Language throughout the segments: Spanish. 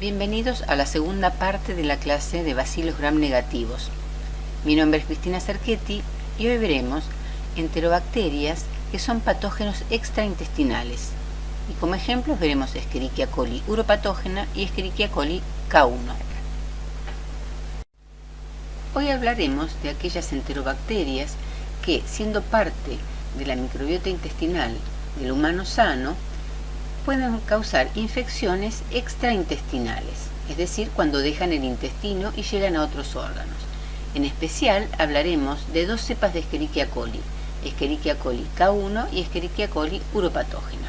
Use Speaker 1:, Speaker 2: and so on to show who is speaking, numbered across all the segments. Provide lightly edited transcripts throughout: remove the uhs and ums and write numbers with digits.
Speaker 1: Bienvenidos a la segunda parte de la clase de bacilos gram negativos. Mi nombre es Cristina Cerchetti y hoy veremos enterobacterias que son patógenos extraintestinales. Y como ejemplos veremos Escherichia coli uropatógena y Escherichia coli K1. Hoy hablaremos de aquellas enterobacterias que, siendo parte de la microbiota intestinal del humano sano, pueden causar infecciones extraintestinales, es decir, cuando dejan el intestino y llegan a otros órganos. En especial hablaremos de dos cepas de Escherichia coli K1 y Escherichia coli uropatógena.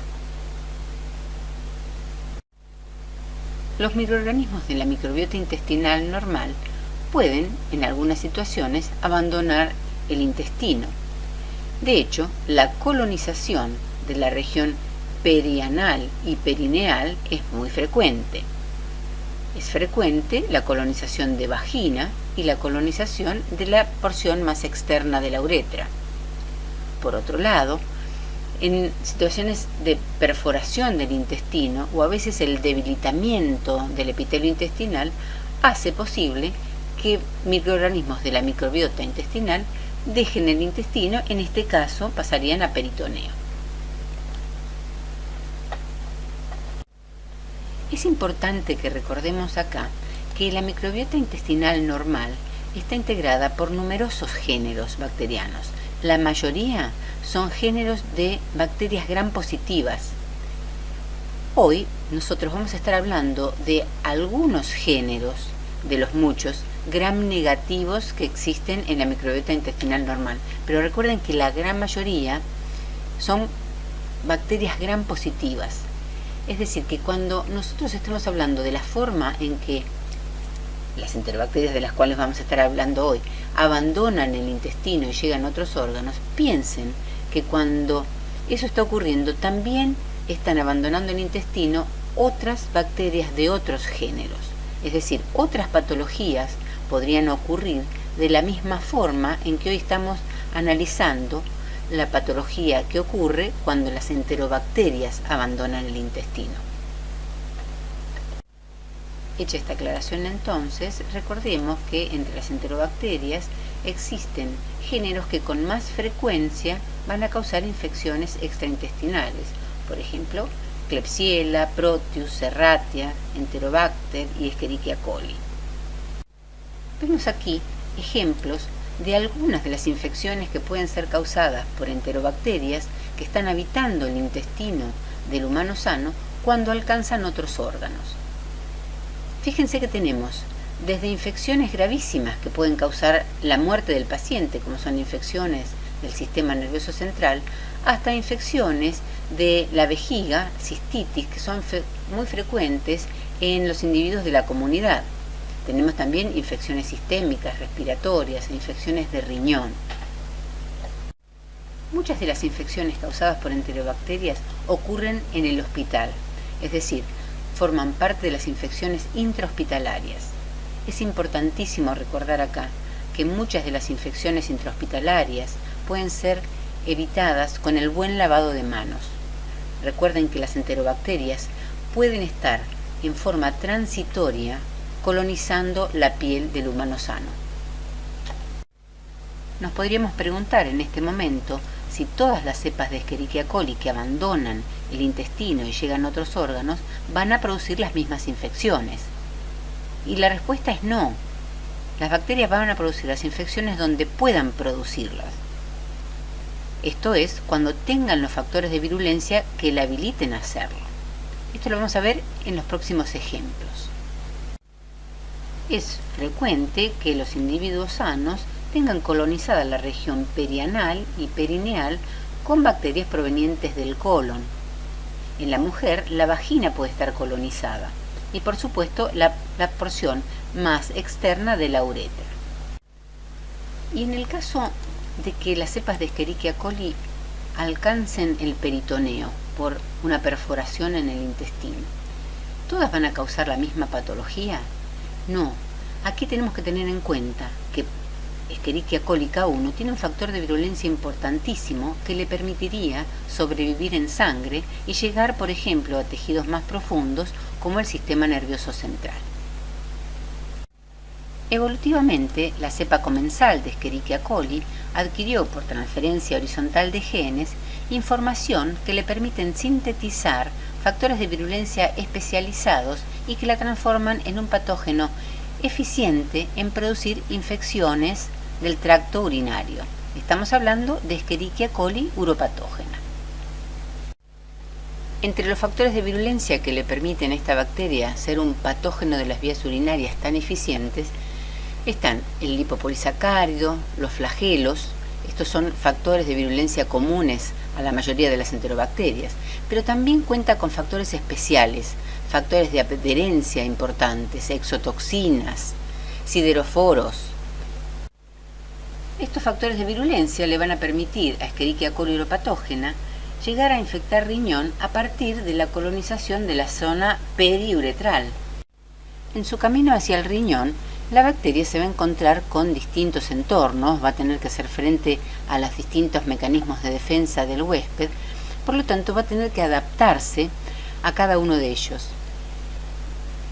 Speaker 1: Los microorganismos de la microbiota intestinal normal pueden, en algunas situaciones, abandonar el intestino. De hecho, la colonización de la región perianal y perineal es muy frecuente. Es frecuente la colonización de vagina y la colonización de la porción más externa de la uretra. Por otro lado, en situaciones de perforación del intestino o a veces el debilitamiento del epitelio intestinal hace posible que microorganismos de la microbiota intestinal dejen el intestino, en este caso pasarían a peritoneo. Es importante que recordemos acá que la microbiota intestinal normal está integrada por numerosos géneros bacterianos. La mayoría son géneros de bacterias gram positivas. Hoy nosotros vamos a estar hablando de algunos géneros, de los muchos, gram negativos que existen en la microbiota intestinal normal. Pero recuerden que la gran mayoría son bacterias gram positivas. Es decir, que cuando nosotros estamos hablando de la forma en que las enterobacterias de las cuales vamos a estar hablando hoy abandonan el intestino y llegan a otros órganos, piensen que cuando eso está ocurriendo también están abandonando el intestino otras bacterias de otros géneros. Es decir, otras patologías podrían ocurrir de la misma forma en que hoy estamos analizando la patología que ocurre cuando las enterobacterias abandonan el intestino. Hecha esta aclaración entonces, recordemos que entre las enterobacterias existen géneros que con más frecuencia van a causar infecciones extraintestinales. Por ejemplo, Klebsiella, Proteus, Serratia, Enterobacter y Escherichia coli. Vemos aquí ejemplos de algunas de las infecciones que pueden ser causadas por enterobacterias que están habitando el intestino del humano sano cuando alcanzan otros órganos. Fíjense que tenemos desde infecciones gravísimas que pueden causar la muerte del paciente, como son infecciones del sistema nervioso central, hasta infecciones de la vejiga, cistitis, que son muy frecuentes en los individuos de la comunidad. Tenemos también infecciones sistémicas, respiratorias, infecciones de riñón. Muchas de las infecciones causadas por enterobacterias ocurren en el hospital, es decir, forman parte de las infecciones intrahospitalarias. Es importantísimo recordar acá que muchas de las infecciones intrahospitalarias pueden ser evitadas con el buen lavado de manos. Recuerden que las enterobacterias pueden estar en forma transitoria colonizando la piel del humano sano. Nos podríamos preguntar en este momento si todas las cepas de Escherichia coli que abandonan el intestino y llegan a otros órganos van a producir las mismas infecciones. Y la respuesta es no. Las bacterias van a producir las infecciones donde puedan producirlas. Esto es, cuando tengan los factores de virulencia que la habiliten a hacerlo. Esto lo vamos a ver en los próximos ejemplos. Es frecuente que los individuos sanos tengan colonizada la región perianal y perineal con bacterias provenientes del colon. En la mujer, la vagina puede estar colonizada y, por supuesto, la porción más externa de la uretra. Y en el caso de que las cepas de Escherichia coli alcancen el peritoneo por una perforación en el intestino, ¿todas van a causar la misma patología? No, aquí tenemos que tener en cuenta que Escherichia coli K1 tiene un factor de virulencia importantísimo que le permitiría sobrevivir en sangre y llegar, por ejemplo, a tejidos más profundos como el sistema nervioso central. Evolutivamente, la cepa comensal de Escherichia coli adquirió por transferencia horizontal de genes información que le permiten sintetizar factores de virulencia especializados y que la transforman en un patógeno eficiente en producir infecciones del tracto urinario. Estamos hablando de Escherichia coli uropatógena. Entre los factores de virulencia que le permiten a esta bacteria ser un patógeno de las vías urinarias tan eficientes están el lipopolisacárido, los flagelos. Estos son factores de virulencia comunes a la mayoría de las enterobacterias, pero también cuenta con factores especiales, factores de adherencia importantes, exotoxinas, sideroforos. Estos factores de virulencia le van a permitir a Escherichia coli uropatógena llegar a infectar riñón a partir de la colonización de la zona periuretral. En su camino hacia el riñón, la bacteria se va a encontrar con distintos entornos, va a tener que hacer frente a los distintos mecanismos de defensa del huésped, por lo tanto va a tener que adaptarse a cada uno de ellos.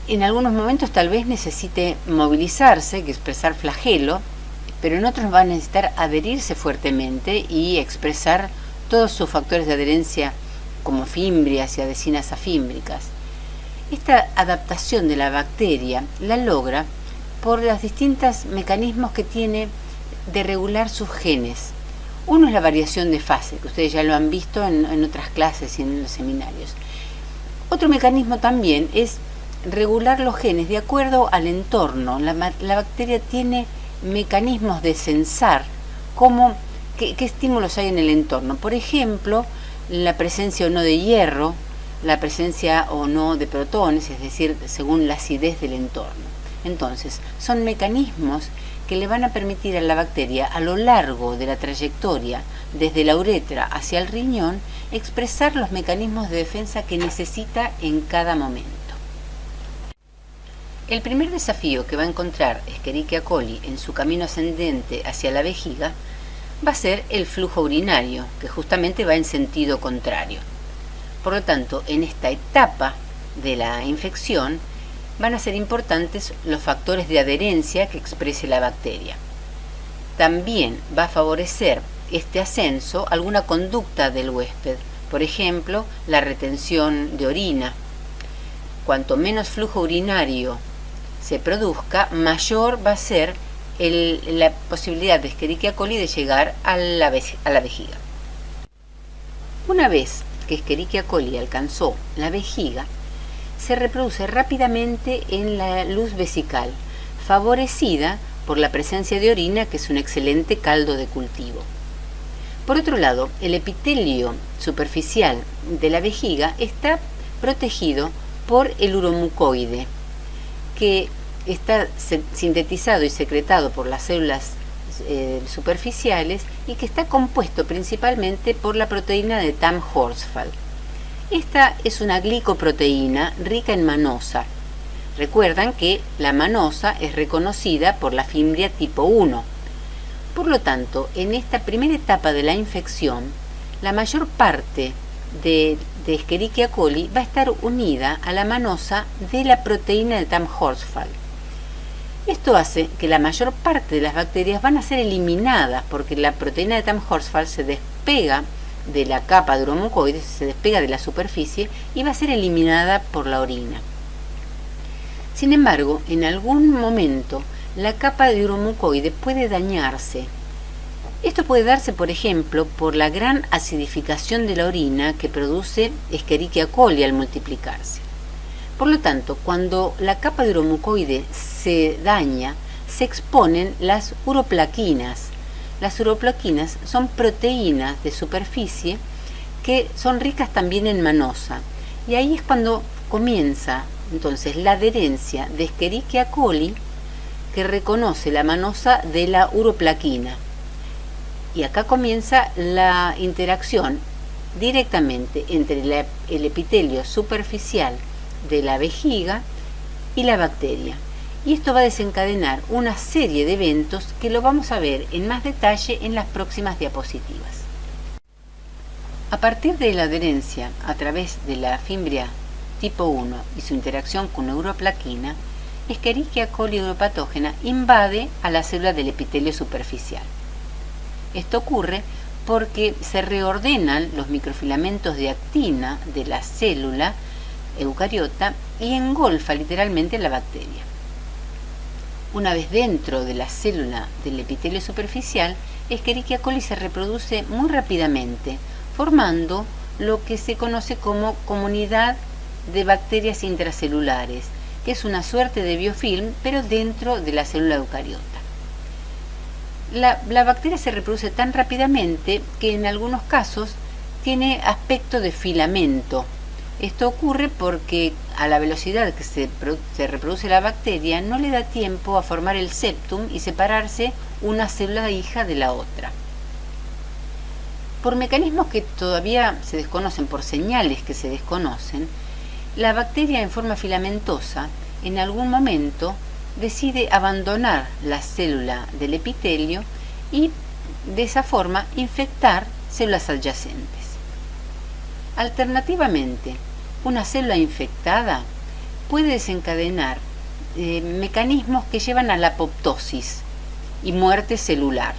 Speaker 1: En algunos momentos tal vez necesite movilizarse, que expresar flagelo, pero en otros va a necesitar adherirse fuertemente y expresar todos sus factores de adherencia como fimbrias y adhesinas afímbricas. Esta adaptación de la bacteria la logra por los distintos mecanismos que tiene de regular sus genes. Uno es la variación de fase, que ustedes ya lo han visto en otras clases y en los seminarios. Otro mecanismo también es regular los genes de acuerdo al entorno. La bacteria tiene mecanismos de sensar qué estímulos hay en el entorno. Por ejemplo, la presencia o no de hierro, la presencia o no de protones, es decir, según la acidez del entorno. Entonces, son mecanismos que le van a permitir a la bacteria, a lo largo de la trayectoria, desde la uretra hacia el riñón, expresar los mecanismos de defensa que necesita en cada momento. El primer desafío que va a encontrar Escherichia coli en su camino ascendente hacia la vejiga va a ser el flujo urinario, que justamente va en sentido contrario. Por lo tanto, en esta etapa de la infección, van a ser importantes los factores de adherencia que exprese la bacteria. También va a favorecer este ascenso alguna conducta del huésped, por ejemplo, la retención de orina. Cuanto menos flujo urinario se produzca, mayor va a ser la posibilidad de Escherichia coli de llegar a la vejiga. Una vez que Escherichia coli alcanzó la vejiga, se reproduce rápidamente en la luz vesical, favorecida por la presencia de orina, que es un excelente caldo de cultivo. Por otro lado, el epitelio superficial de la vejiga está protegido por el uromucoide, que está sintetizado y secretado por las células superficiales y que está compuesto principalmente por la proteína de Tamm-Horsfall. Esta es una glicoproteína rica en manosa. Recuerdan que la manosa es reconocida por la fimbria tipo 1. Por lo tanto, en esta primera etapa de la infección, la mayor parte de Escherichia coli va a estar unida a la manosa de la proteína de Tamm-Horsfall. Esto hace que la mayor parte de las bacterias van a ser eliminadas porque la proteína de Tamm-Horsfall se despega de la capa de uromucoides, se despega de la superficie y va a ser eliminada por la orina. Sin embargo, en algún momento la capa de uromucoide puede dañarse. Esto puede darse, por ejemplo, por la gran acidificación de la orina que produce Escherichia coli al multiplicarse. Por lo tanto, cuando la capa de uromucoide se daña, se exponen las uroplaquinas. Las uroplaquinas son proteínas de superficie que son ricas también en manosa. Y ahí es cuando comienza entonces la adherencia de Escherichia coli, que reconoce la manosa de la uroplaquina. Y acá comienza la interacción directamente entre el epitelio superficial de la vejiga y la bacteria. Y esto va a desencadenar una serie de eventos que lo vamos a ver en más detalle en las próximas diapositivas. A partir de la adherencia a través de la fimbria tipo 1 y su interacción con uroplaquina, Escherichia coli uropatógena invade a la célula del epitelio superficial. Esto ocurre porque se reordenan los microfilamentos de actina de la célula eucariota y engolfa literalmente la bacteria. Una vez dentro de la célula del epitelio superficial, Escherichia coli se reproduce muy rápidamente, formando lo que se conoce como comunidad de bacterias intracelulares, que es una suerte de biofilm, pero dentro de la célula eucariota. La bacteria se reproduce tan rápidamente que en algunos casos tiene aspecto de filamento. Esto ocurre porque a la velocidad que se reproduce la bacteria no le da tiempo a formar el septum y separarse una célula hija de la otra. Por mecanismos que todavía se desconocen, por señales que se desconocen, la bacteria en forma filamentosa en algún momento decide abandonar la célula del epitelio y de esa forma infectar células adyacentes. Alternativamente, una célula infectada puede desencadenar mecanismos que llevan a la apoptosis y muerte celular.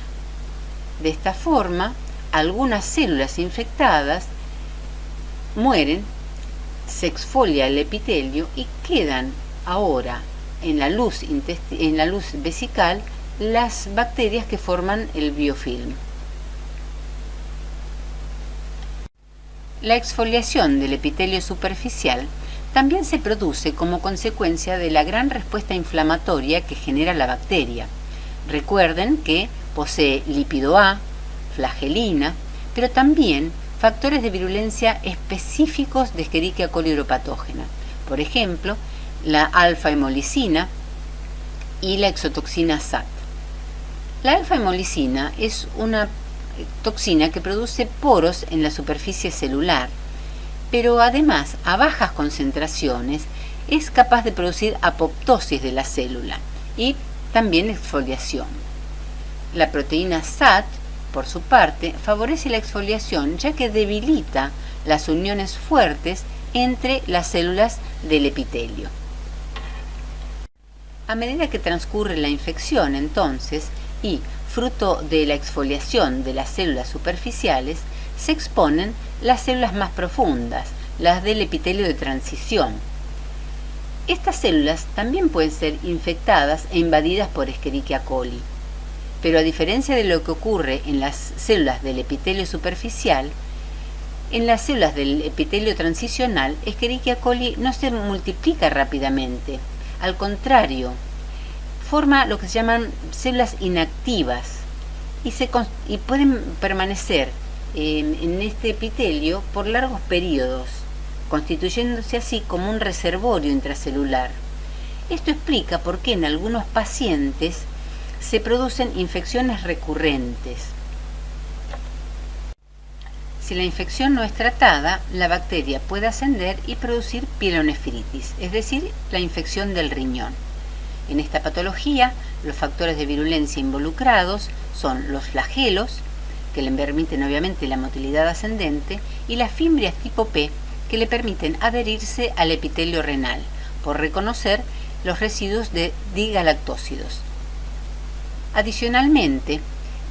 Speaker 1: De esta forma, algunas células infectadas mueren, se exfolia el epitelio y quedan ahora en la luz vesical las bacterias que forman el biofilm. La exfoliación del epitelio superficial también se produce como consecuencia de la gran respuesta inflamatoria que genera la bacteria. Recuerden que posee lípido A, flagelina, pero también factores de virulencia específicos de Escherichia coli uropatógena. Por ejemplo, la alfa-hemolicina y la exotoxina SAT. La alfa-hemolicina es una toxina que produce poros en la superficie celular, pero además a bajas concentraciones es capaz de producir apoptosis de la célula y también exfoliación. La proteína SAT, por su parte, favorece la exfoliación ya que debilita las uniones fuertes entre las células del epitelio. A medida que transcurre la infección, entonces, y fruto de la exfoliación de las células superficiales, se exponen las células más profundas, las del epitelio de transición. Estas células también pueden ser infectadas e invadidas por Escherichia coli, pero a diferencia de lo que ocurre en las células del epitelio superficial, en las células del epitelio transicional, Escherichia coli no se multiplica rápidamente. Al contrario, forma lo que se llaman células inactivas y pueden permanecer en este epitelio por largos periodos, constituyéndose así como un reservorio intracelular. Esto explica por qué en algunos pacientes se producen infecciones recurrentes. Si la infección no es tratada, la bacteria puede ascender y producir pielonefritis, es decir, la infección del riñón. En esta patología, los factores de virulencia involucrados son los flagelos, que le permiten obviamente la motilidad ascendente, y las fimbrias tipo P, que le permiten adherirse al epitelio renal, por reconocer los residuos de digalactósidos. Adicionalmente,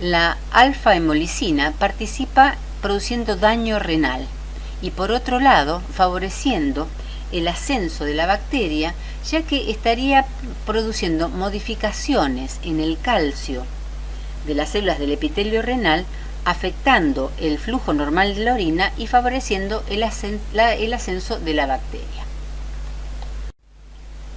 Speaker 1: la alfa-hemolicina participa produciendo daño renal y por otro lado favoreciendo el ascenso de la bacteria, ya que estaría produciendo modificaciones en el calcio de las células del epitelio renal, afectando el flujo normal de la orina y favoreciendo el ascenso de la bacteria.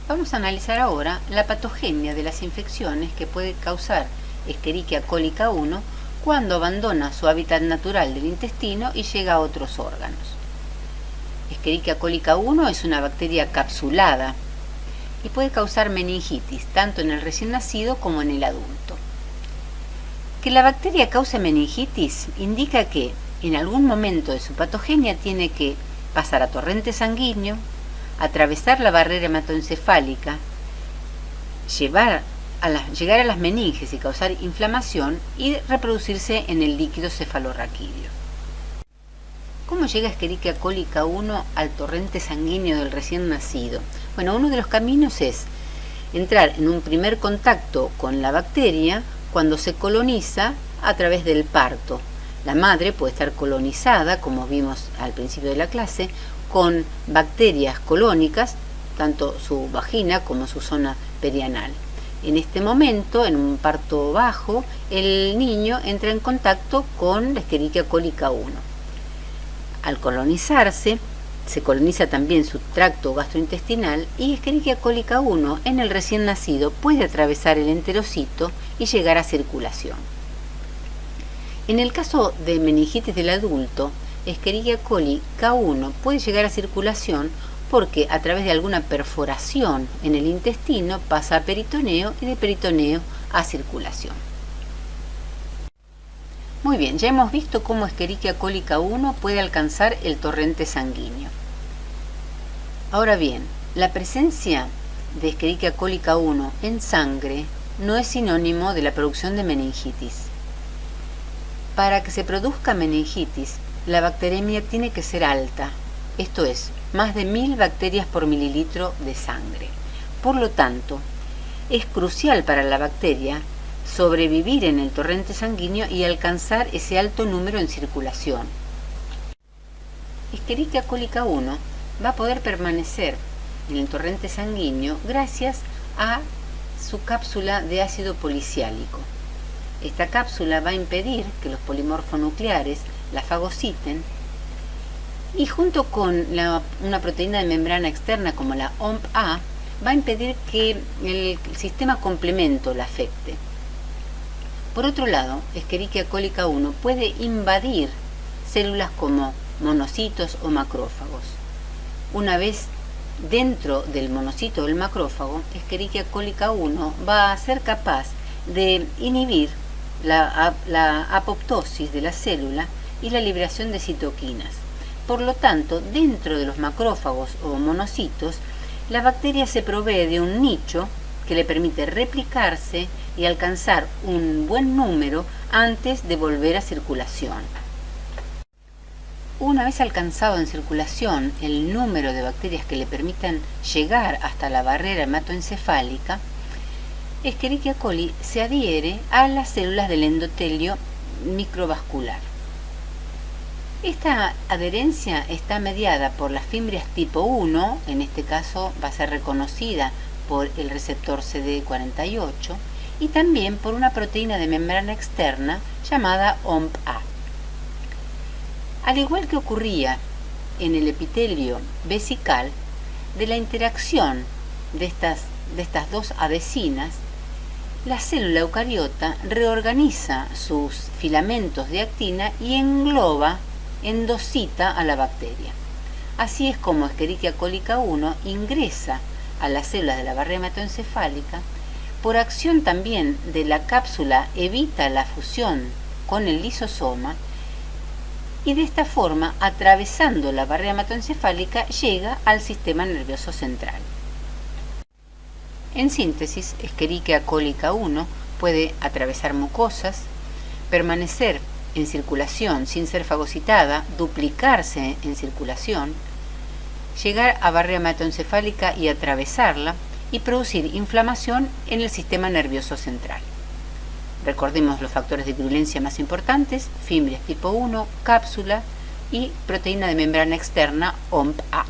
Speaker 1: Vamos a analizar ahora la patogenia de las infecciones que puede causar Escherichia cólica 1 cuando abandona su hábitat natural del intestino y llega a otros órganos. Escherichia cólica 1 es una bacteria capsulada y puede causar meningitis tanto en el recién nacido como en el adulto. Que la bacteria cause meningitis indica que en algún momento de su patogenia tiene que pasar a torrente sanguíneo, atravesar la barrera hematoencefálica, llegar a las meninges y causar inflamación y reproducirse en el líquido cefalorraquídeo. ¿Cómo llega Escherichia coli K1 al torrente sanguíneo del recién nacido? Bueno, uno de los caminos es entrar en un primer contacto con la bacteria cuando se coloniza a través del parto. La madre puede estar colonizada, como vimos al principio de la clase, con bacterias colónicas, tanto su vagina como su zona perianal. En este momento, en un parto bajo, el niño entra en contacto con la Escherichia coli K1. Al colonizarse, se coloniza también su tracto gastrointestinal y Escherichia coli K1 en el recién nacido puede atravesar el enterocito y llegar a circulación. En el caso de meningitis del adulto, Escherichia coli K1 puede llegar a circulación porque a través de alguna perforación en el intestino pasa a peritoneo y de peritoneo a circulación. Muy bien, ya hemos visto cómo Escherichia coli K1 puede alcanzar el torrente sanguíneo. Ahora bien, la presencia de Escherichia coli K1 en sangre no es sinónimo de la producción de meningitis. Para que se produzca meningitis, la bacteremia tiene que ser alta, esto es, más de 1000 bacterias por mililitro de sangre. Por lo tanto, es crucial para la bacteria sobrevivir en el torrente sanguíneo y alcanzar ese alto número en circulación. Escherichia coli K1 va a poder permanecer en el torrente sanguíneo gracias a su cápsula de ácido policiálico. Esta cápsula va a impedir que los polimorfonucleares la fagociten y junto con una proteína de membrana externa como la OMP-A va a impedir que el sistema complemento la afecte. Por otro lado, Escherichia coli K1 puede invadir células como monocitos o macrófagos. Una vez dentro del monocito o del macrófago, Escherichia coli K1 va a ser capaz de inhibir la apoptosis de la célula y la liberación de citoquinas. Por lo tanto, dentro de los macrófagos o monocitos, la bacteria se provee de un nicho que le permite replicarse y alcanzar un buen número antes de volver a circulación. Una vez alcanzado en circulación el número de bacterias que le permitan llegar hasta la barrera hematoencefálica, Escherichia coli se adhiere a las células del endotelio microvascular. Esta adherencia está mediada por las fimbrias tipo 1, en este caso va a ser reconocida por el receptor CD48, y también por una proteína de membrana externa llamada OMP-A. Al igual que ocurría en el epitelio vesical, de la interacción de estas dos adhesinas, la célula eucariota reorganiza sus filamentos de actina y engloba, endocita a la bacteria. Así es como Escherichia coli K1 ingresa a las células de la barrera hematoencefálica. Por acción también de la cápsula evita la fusión con el lisosoma y de esta forma, atravesando la barrera hematoencefálica, llega al sistema nervioso central. En síntesis, Escherichia coli K1 puede atravesar mucosas, permanecer en circulación sin ser fagocitada, duplicarse en circulación, llegar a barrera hematoencefálica y atravesarla y producir inflamación en el sistema nervioso central. Recordemos los factores de virulencia más importantes: fimbrias tipo 1, cápsula y proteína de membrana externa OMP-A.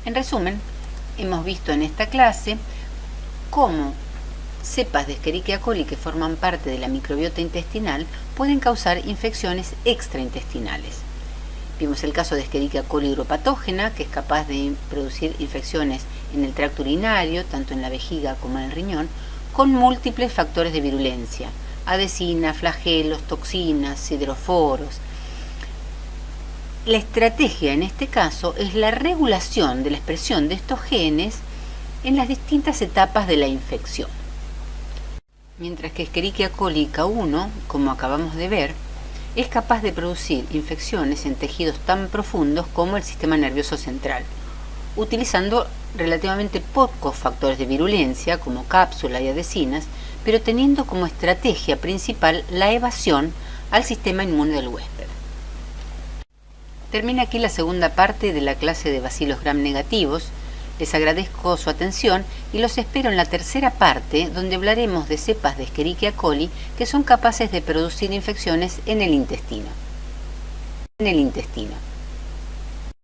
Speaker 1: En resumen, hemos visto en esta clase cómo cepas de Escherichia coli que forman parte de la microbiota intestinal pueden causar infecciones extraintestinales. Vimos el caso de Escherichia coli hidropatógena, que es capaz de producir infecciones en el tracto urinario, tanto en la vejiga como en el riñón, con múltiples factores de virulencia: adhesina, flagelos, toxinas, sideroforos. La estrategia en este caso es la regulación de la expresión de estos genes en las distintas etapas de la infección. Mientras que Escherichia coli K1, como acabamos de ver, es capaz de producir infecciones en tejidos tan profundos como el sistema nervioso central, utilizando relativamente pocos factores de virulencia como cápsula y adhesinas, pero teniendo como estrategia principal la evasión al sistema inmune del huésped. Termina aquí la segunda parte de la clase de bacilos gram negativos. Les agradezco su atención y los espero en la tercera parte, donde hablaremos de cepas de Escherichia coli que son capaces de producir infecciones en el intestino.